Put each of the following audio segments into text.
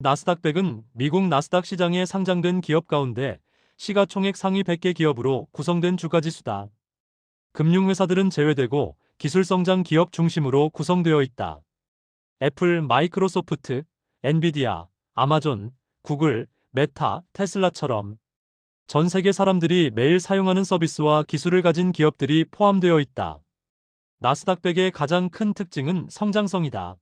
나스닥100은 미국 나스닥 시장에 상장된 기업 가운데 시가총액 상위 100개 기업으로 구성된 주가지수다. 금융회사들은 제외되고 기술성장 기업 중심으로 구성되어 있다. 애플, 마이크로소프트, 엔비디아, 아마존, 구글, 메타, 테슬라처럼 전 세계 사람들이 매일 사용하는 서비스와 기술을 가진 기업들이 포함되어 있다. 나스닥100의 가장 큰 특징은 성장성이다.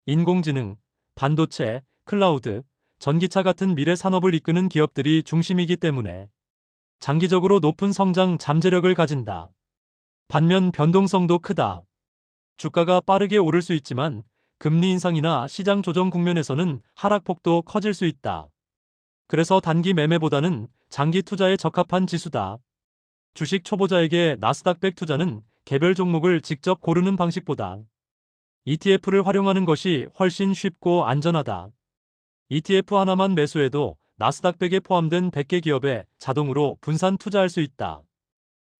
인공지능, 반도체, 클라우드, 전기차 같은 미래 산업을 이끄는 기업들이 중심이기 때문에 장기적으로 높은 성장 잠재력을 가진다. 반면 변동성도 크다. 주가가 빠르게 오를 수 있지만 금리 인상이나 시장 조정 국면에서는 하락폭도 커질 수 있다. 그래서 단기 매매보다는 장기 투자에 적합한 지수다. 주식 초보자에게 나스닥100 투자는 개별 종목을 직접 고르는 방식보다 ETF를 활용하는 것이 훨씬 쉽고 안전하다. ETF 하나만 매수해도 나스닥100에 포함된 100개 기업에 자동으로 분산 투자할 수 있다.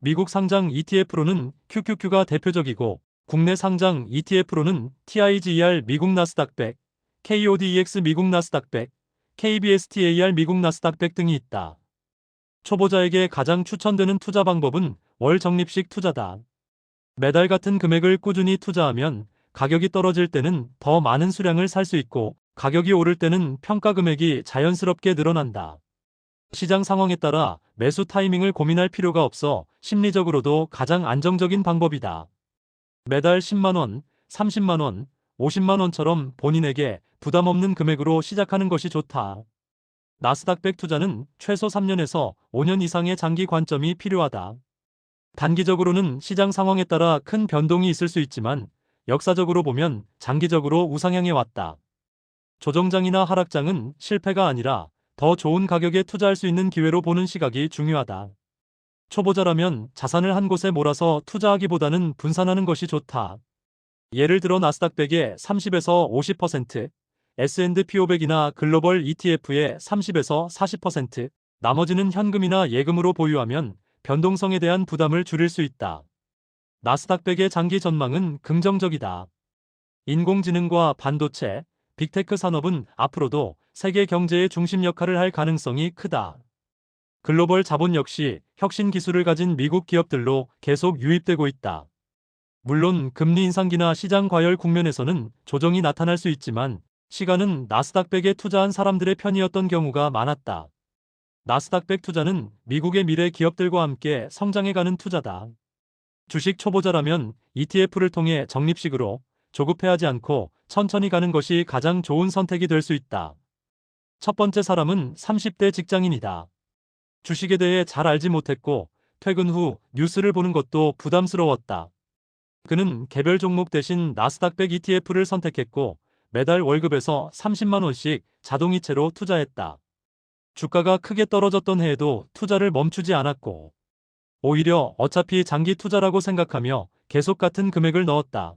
미국 상장 ETF로는 QQQ가 대표적이고 국내 상장 ETF로는 TIGER 미국 나스닥100, KODEX 미국 나스닥100, KBSTAR 미국 나스닥100 등이 있다. 초보자에게 가장 추천되는 투자 방법은 월 적립식 투자다. 매달 같은 금액을 꾸준히 투자하면 가격이 떨어질 때는 더 많은 수량을 살 수 있고 가격이 오를 때는 평가 금액이 자연스럽게 늘어난다. 시장 상황에 따라 매수 타이밍을 고민할 필요가 없어 심리적으로도 가장 안정적인 방법이다. 매달 10만원, 30만원, 50만원처럼 본인에게 부담 없는 금액으로 시작하는 것이 좋다. 나스닥100 투자는 최소 3년에서 5년 이상의 장기 관점이 필요하다. 단기적으로는 시장 상황에 따라 큰 변동이 있을 수 있지만 역사적으로 보면 장기적으로 우상향해 왔다. 조정장이나 하락장은 실패가 아니라 더 좋은 가격에 투자할 수 있는 기회로 보는 시각이 중요하다. 초보자라면 자산을 한 곳에 몰아서 투자하기보다는 분산하는 것이 좋다. 예를 들어 나스닥100의 30에서 50%, S&P 500이나 글로벌 ETF의 30에서 40%, 나머지는 현금이나 예금으로 보유하면 변동성에 대한 부담을 줄일 수 있다. 나스닥100의 장기 전망은 긍정적이다. 인공지능과 반도체, 빅테크 산업은 앞으로도 세계 경제의 중심 역할을 할 가능성이 크다. 글로벌 자본 역시 혁신 기술을 가진 미국 기업들로 계속 유입되고 있다. 물론 금리 인상기나 시장 과열 국면에서는 조정이 나타날 수 있지만 시간은 나스닥100에 투자한 사람들의 편이었던 경우가 많았다. 나스닥100 투자는 미국의 미래 기업들과 함께 성장해가는 투자다. 주식 초보자라면 ETF를 통해 적립식으로 조급해하지 않고 천천히 가는 것이 가장 좋은 선택이 될 수 있다. 첫 번째 사람은 30대 직장인이다. 주식에 대해 잘 알지 못했고 퇴근 후 뉴스를 보는 것도 부담스러웠다. 그는 개별 종목 대신 나스닥100 ETF를 선택했고 매달 월급에서 30만 원씩 자동이체로 투자했다. 주가가 크게 떨어졌던 해에도 투자를 멈추지 않았고 오히려 어차피 장기 투자라고 생각하며 계속 같은 금액을 넣었다.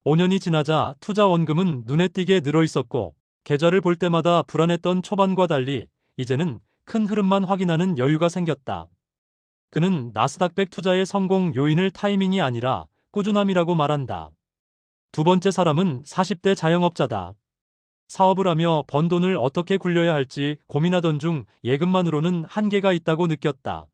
5년이 지나자 투자 원금은 눈에 띄게 늘어 있었고 계좌를 볼 때마다 불안했던 초반과 달리 이제는 큰 흐름만 확인하는 여유가 생겼다. 그는 나스닥100 투자의 성공 요인을 타이밍이 아니라 꾸준함이라고 말한다. 두 번째 사람은 40대 자영업자다. 사업을 하며 번 돈을 어떻게 굴려야 할지 고민하던 중 예금만으로는 한계가 있다고 느꼈다.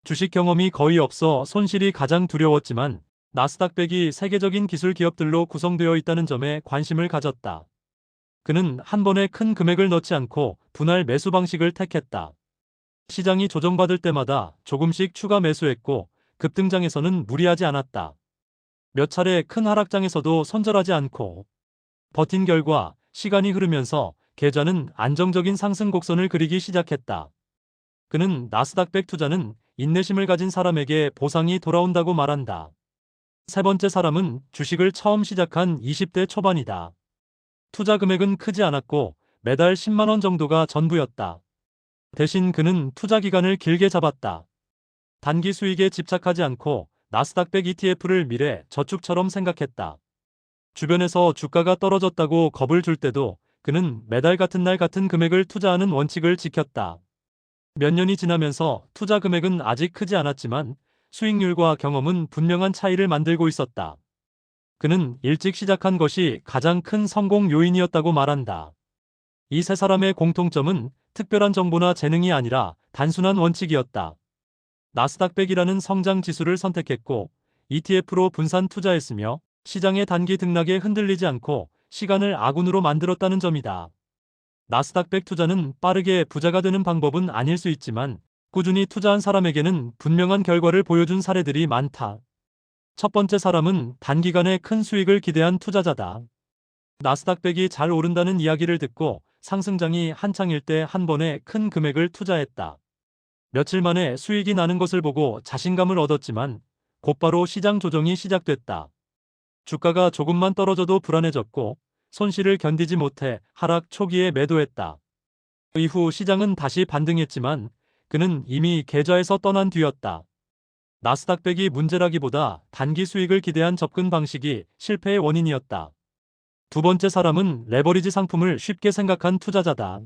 주식 경험이 거의 없어 손실이 가장 두려웠지만 나스닥100이 세계적인 기술 기업들로 구성되어 있다는 점에 관심을 가졌다. 그는 한 번에 큰 금액을 넣지 않고 분할 매수 방식을 택했다. 시장이 조정받을 때마다 조금씩 추가 매수했고 급등장에서는 무리하지 않았다. 몇 차례 큰 하락장에서도 손절하지 않고 버틴 결과 시간이 흐르면서 계좌는 안정적인 상승 곡선을 그리기 시작했다. 그는 나스닥100 투자는 인내심을 가진 사람에게 보상이 돌아온다고 말한다. 세 번째 사람은 주식을 처음 시작한 20대 초반이다. 투자 금액은 크지 않았고 매달 10만 원 정도가 전부였다. 대신 그는 투자 기간을 길게 잡았다. 단기 수익에 집착하지 않고 나스닥100 ETF를 미래 저축처럼 생각했다. 주변에서 주가가 떨어졌다고 겁을 줄 때도 그는 매달 같은 날 같은 금액을 투자하는 원칙을 지켰다. 몇 년이 지나면서 투자 금액은 아직 크지 않았지만 수익률과 경험은 분명한 차이를 만들고 있었다. 그는 일찍 시작한 것이 가장 큰 성공 요인이었다고 말한다. 이 세 사람의 공통점은 특별한 정보나 재능이 아니라 단순한 원칙이었다. 나스닥100이라는 성장 지수를 선택했고 ETF로 분산 투자했으며 시장의 단기 등락에 흔들리지 않고 시간을 아군으로 만들었다는 점이다. 나스닥100 투자는 빠르게 부자가 되는 방법은 아닐 수 있지만 꾸준히 투자한 사람에게는 분명한 결과를 보여준 사례들이 많다. 첫 번째 사람은 단기간에 큰 수익을 기대한 투자자다. 나스닥100이 잘 오른다는 이야기를 듣고 상승장이 한창일 때 한 번에 큰 금액을 투자했다. 며칠 만에 수익이 나는 것을 보고 자신감을 얻었지만 곧바로 시장 조정이 시작됐다. 주가가 조금만 떨어져도 불안해졌고 손실을 견디지 못해 하락 초기에 매도했다. 이후 시장은 다시 반등했지만 그는 이미 계좌에서 떠난 뒤였다. 나스닥100이 문제라기보다 단기 수익을 기대한 접근 방식이 실패의 원인이었다. 두 번째 사람은 레버리지 상품을 쉽게 생각한 투자자다.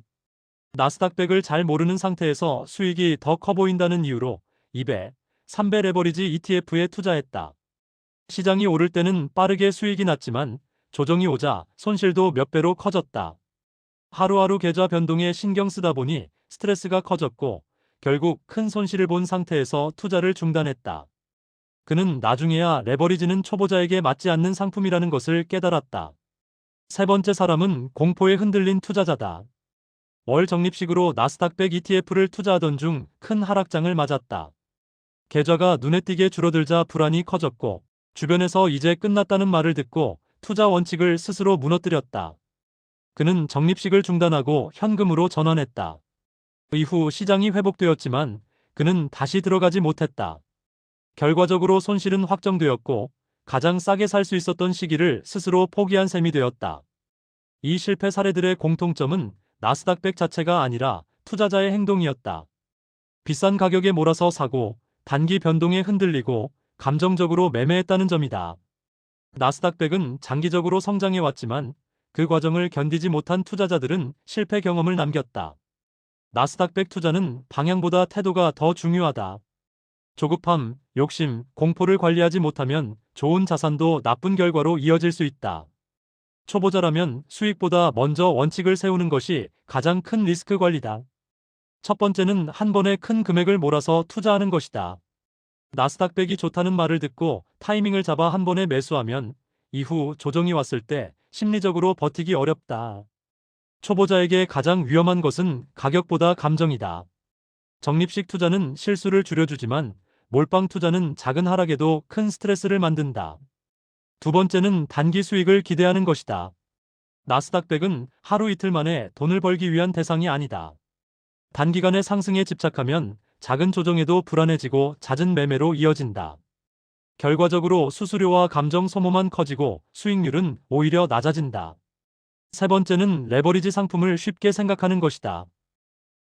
나스닥100을 잘 모르는 상태에서 수익이 더 커 보인다는 이유로 2배, 3배 레버리지 ETF에 투자했다. 시장이 오를 때는 빠르게 수익이 났지만 조정이 오자 손실도 몇 배로 커졌다. 하루하루 계좌 변동에 신경 쓰다 보니 스트레스가 커졌고 결국 큰 손실을 본 상태에서 투자를 중단했다. 그는 나중에야 레버리지는 초보자에게 맞지 않는 상품이라는 것을 깨달았다. 세 번째 사람은 공포에 흔들린 투자자다. 월 적립식으로 나스닥100 ETF를 투자하던 중 큰 하락장을 맞았다. 계좌가 눈에 띄게 줄어들자 불안이 커졌고 주변에서 이제 끝났다는 말을 듣고 투자 원칙을 스스로 무너뜨렸다. 그는 적립식을 중단하고 현금으로 전환했다. 이후 시장이 회복되었지만 그는 다시 들어가지 못했다. 결과적으로 손실은 확정되었고 가장 싸게 살 수 있었던 시기를 스스로 포기한 셈이 되었다. 이 실패 사례들의 공통점은 나스닥100 자체가 아니라 투자자의 행동이었다. 비싼 가격에 몰아서 사고 단기 변동에 흔들리고 감정적으로 매매했다는 점이다. 나스닥100은 장기적으로 성장해왔지만 그 과정을 견디지 못한 투자자들은 실패 경험을 남겼다. 나스닥100 투자는 방향보다 태도가 더 중요하다. 조급함, 욕심, 공포를 관리하지 못하면 좋은 자산도 나쁜 결과로 이어질 수 있다. 초보자라면 수익보다 먼저 원칙을 세우는 것이 가장 큰 리스크 관리다. 첫 번째는 한 번에 큰 금액을 몰아서 투자하는 것이다. 나스닥100이 좋다는 말을 듣고 타이밍을 잡아 한 번에 매수하면 이후 조정이 왔을 때 심리적으로 버티기 어렵다. 초보자에게 가장 위험한 것은 가격보다 감정이다. 적립식 투자는 실수를 줄여주지만 몰빵 투자는 작은 하락에도 큰 스트레스를 만든다. 두 번째는 단기 수익을 기대하는 것이다. 나스닥100은 하루 이틀 만에 돈을 벌기 위한 대상이 아니다. 단기간의 상승에 집착하면 작은 조정에도 불안해지고 잦은 매매로 이어진다. 결과적으로 수수료와 감정 소모만 커지고 수익률은 오히려 낮아진다. 세 번째는 레버리지 상품을 쉽게 생각하는 것이다.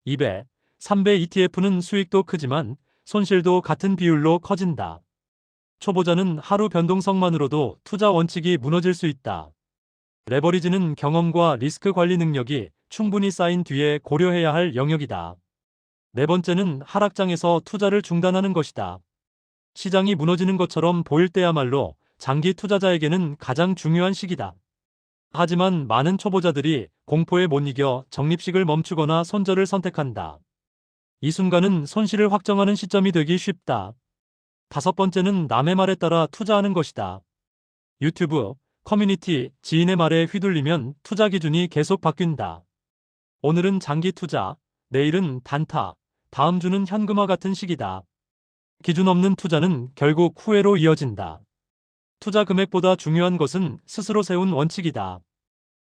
2배, 3배 ETF는 수익도 크지만 손실도 같은 비율로 커진다. 초보자는 하루 변동성만으로도 투자 원칙이 무너질 수 있다. 레버리지는 경험과 리스크 관리 능력이 충분히 쌓인 뒤에 고려해야 할 영역이다. 네 번째는 하락장에서 투자를 중단하는 것이다. 시장이 무너지는 것처럼 보일 때야말로 장기 투자자에게는 가장 중요한 시기다. 하지만 많은 초보자들이 공포에 못 이겨 적립식을 멈추거나 손절을 선택한다. 이 순간은 손실을 확정하는 시점이 되기 쉽다. 다섯 번째는 남의 말에 따라 투자하는 것이다. 유튜브, 커뮤니티, 지인의 말에 휘둘리면 투자 기준이 계속 바뀐다. 오늘은 장기 투자, 내일은 단타, 다음 주는 현금화 같은 시기다. 기준 없는 투자는 결국 후회로 이어진다. 투자 금액보다 중요한 것은 스스로 세운 원칙이다.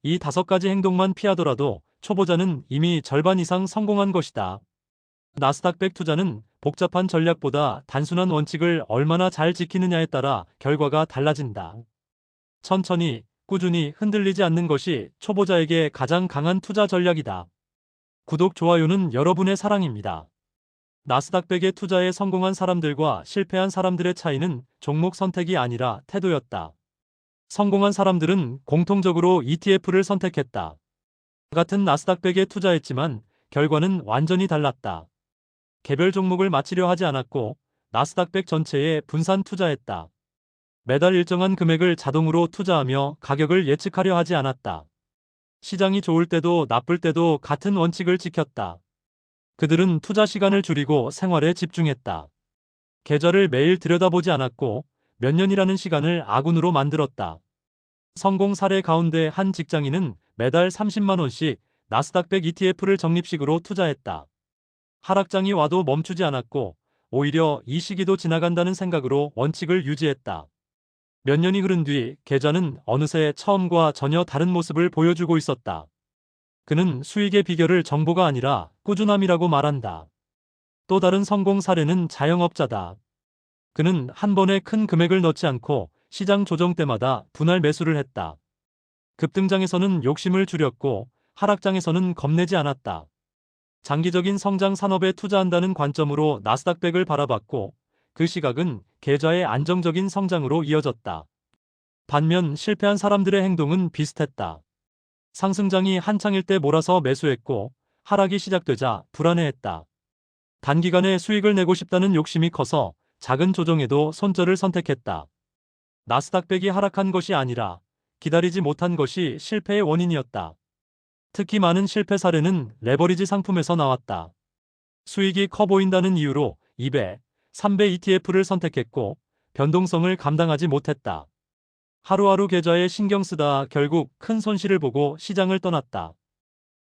이 5가지 행동만 피하더라도 초보자는 이미 절반 이상 성공한 것이다. 나스닥100 투자는 복잡한 전략보다 단순한 원칙을 얼마나 잘 지키느냐에 따라 결과가 달라진다. 천천히, 꾸준히 흔들리지 않는 것이 초보자에게 가장 강한 투자 전략이다. 구독, 좋아요는 여러분의 사랑입니다. 나스닥100에 투자에 성공한 사람들과 실패한 사람들의 차이는 종목 선택이 아니라 태도였다. 성공한 사람들은 공통적으로 ETF를 선택했다. 같은 나스닥100에 투자했지만 결과는 완전히 달랐다. 개별 종목을 맞추려 하지 않았고 나스닥100 전체에 분산 투자했다. 매달 일정한 금액을 자동으로 투자하며 가격을 예측하려 하지 않았다. 시장이 좋을 때도 나쁠 때도 같은 원칙을 지켰다. 그들은 투자 시간을 줄이고 생활에 집중했다. 계좌를 매일 들여다보지 않았고 몇 년이라는 시간을 아군으로 만들었다. 성공 사례 가운데 한 직장인은 매달 30만 원씩 나스닥 100 ETF를 적립식으로 투자했다. 하락장이 와도 멈추지 않았고 오히려 이 시기도 지나간다는 생각으로 원칙을 유지했다. 몇 년이 흐른 뒤 계좌는 어느새 처음과 전혀 다른 모습을 보여주고 있었다. 그는 수익의 비결을 정보가 아니라 꾸준함이라고 말한다. 또 다른 성공 사례는 자영업자다. 그는 한 번에 큰 금액을 넣지 않고 시장 조정 때마다 분할 매수를 했다. 급등장에서는 욕심을 줄였고 하락장에서는 겁내지 않았다. 장기적인 성장 산업에 투자한다는 관점으로 나스닥 100을 바라봤고 그 시각은 계좌의 안정적인 성장으로 이어졌다. 반면 실패한 사람들의 행동은 비슷했다. 상승장이 한창일 때 몰아서 매수했고 하락이 시작되자 불안해했다. 단기간에 수익을 내고 싶다는 욕심이 커서 작은 조정에도 손절을 선택했다. 나스닥 100이 하락한 것이 아니라 기다리지 못한 것이 실패의 원인이었다. 특히 많은 실패 사례는 레버리지 상품에서 나왔다. 수익이 커 보인다는 이유로 2배, 3배 ETF를 선택했고 변동성을 감당하지 못했다. 하루하루 계좌에 신경 쓰다 결국 큰 손실을 보고 시장을 떠났다.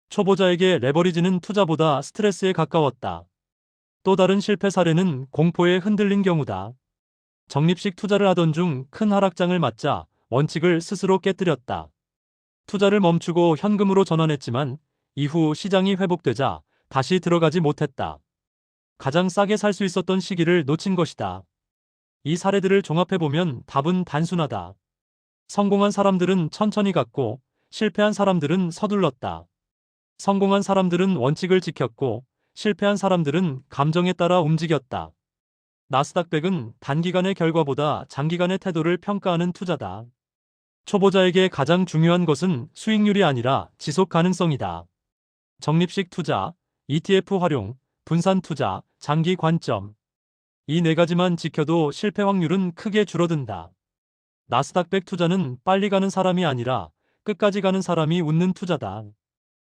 초보자에게 레버리지는 투자보다 스트레스에 가까웠다. 또 다른 실패 사례는 공포에 흔들린 경우다. 적립식 투자를 하던 중 큰 하락장을 맞자 원칙을 스스로 깨뜨렸다. 투자를 멈추고 현금으로 전환했지만 이후 시장이 회복되자 다시 들어가지 못했다. 가장 싸게 살 수 있었던 시기를 놓친 것이다. 이 사례들을 종합해보면 답은 단순하다. 성공한 사람들은 천천히 갔고 실패한 사람들은 서둘렀다. 성공한 사람들은 원칙을 지켰고 실패한 사람들은 감정에 따라 움직였다. 나스닥 100은 단기간의 결과보다 장기간의 태도를 평가하는 투자다. 초보자에게 가장 중요한 것은 수익률이 아니라 지속 가능성이다. 적립식 투자, ETF 활용, 분산 투자, 장기 관점. 이 네 가지만 지켜도 실패 확률은 크게 줄어든다. 나스닥 100 투자는 빨리 가는 사람이 아니라 끝까지 가는 사람이 웃는 투자다.